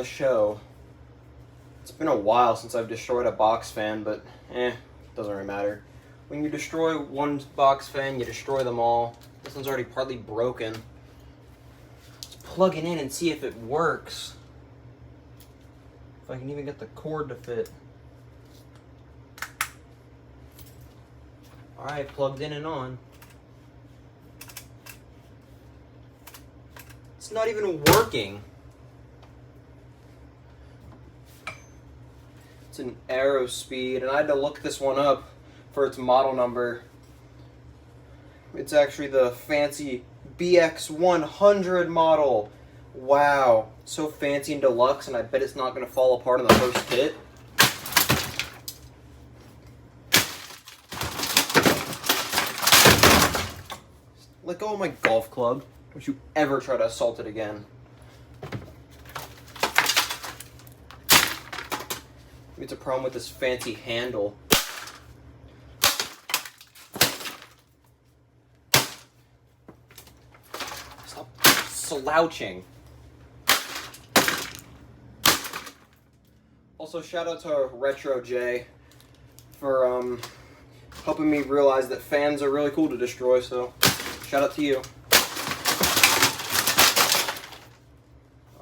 the show. It's been a while since I've destroyed a box fan, but doesn't really matter. When you destroy one box fan, you destroy them all. This one's already partly broken. Let's plug it in and see if it works. If I can even get the cord to fit. Alright, plugged in and on. It's not even working. It's an AeroSpeed, and I had to look this one up for its model number. It's actually the fancy BX100 model. Wow, so fancy and deluxe, and I bet it's not going to fall apart in the first hit. Let go of my golf club. Don't you ever try to assault it again. Maybe it's a problem with this fancy handle. Stop slouching. Also, shout out to Retro J for helping me realize that fans are really cool to destroy, so shout out to you.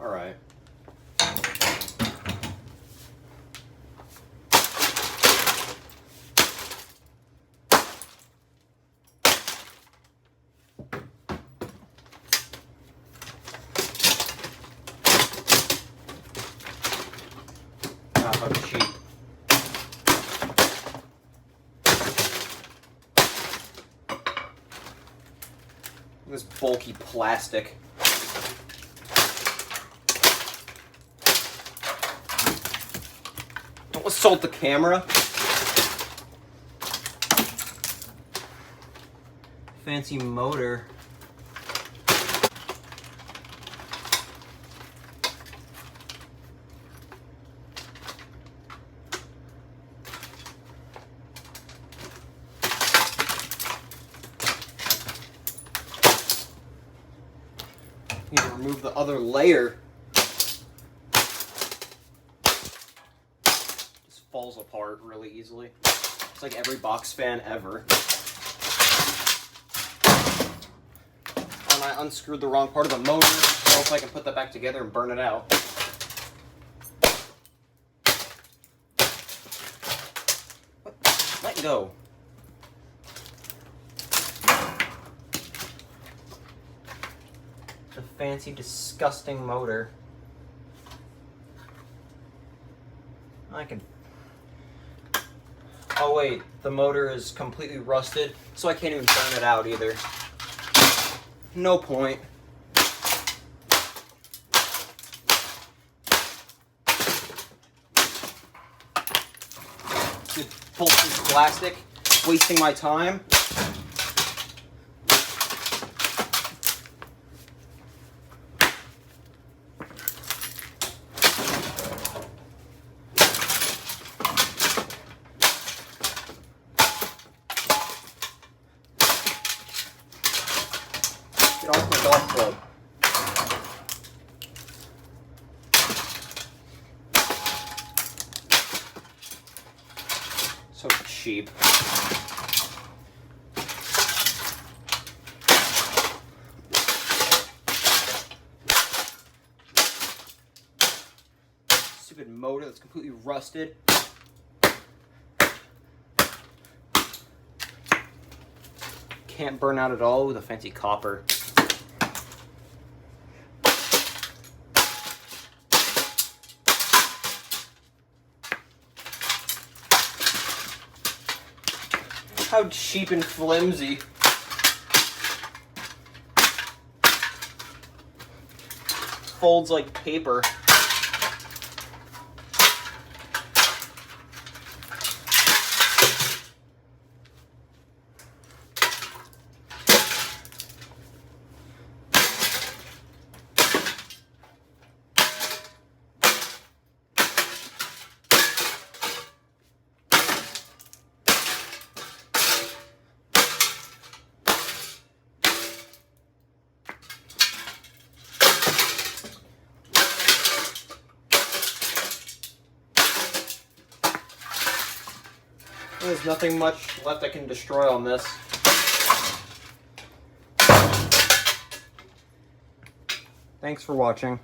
Alright. I'm cheap. This bulky plastic. Don't assault the camera. Fancy motor. Need to remove the other layer. Just falls apart really easily. It's like every box fan ever. And I unscrewed the wrong part of the motor. I hope I can put that back together and burn it out. What? Let go. The fancy, disgusting motor. I can... Oh wait, the motor is completely rusted, so I can't even burn it out either. No point. Just pull this plastic, wasting my time. Get off my golf club. So cheap. Stupid motor that's completely rusted. Can't burn out at all with a fancy copper. How cheap and flimsy. Folds like paper. There's nothing much left I can destroy on this. Thanks for watching.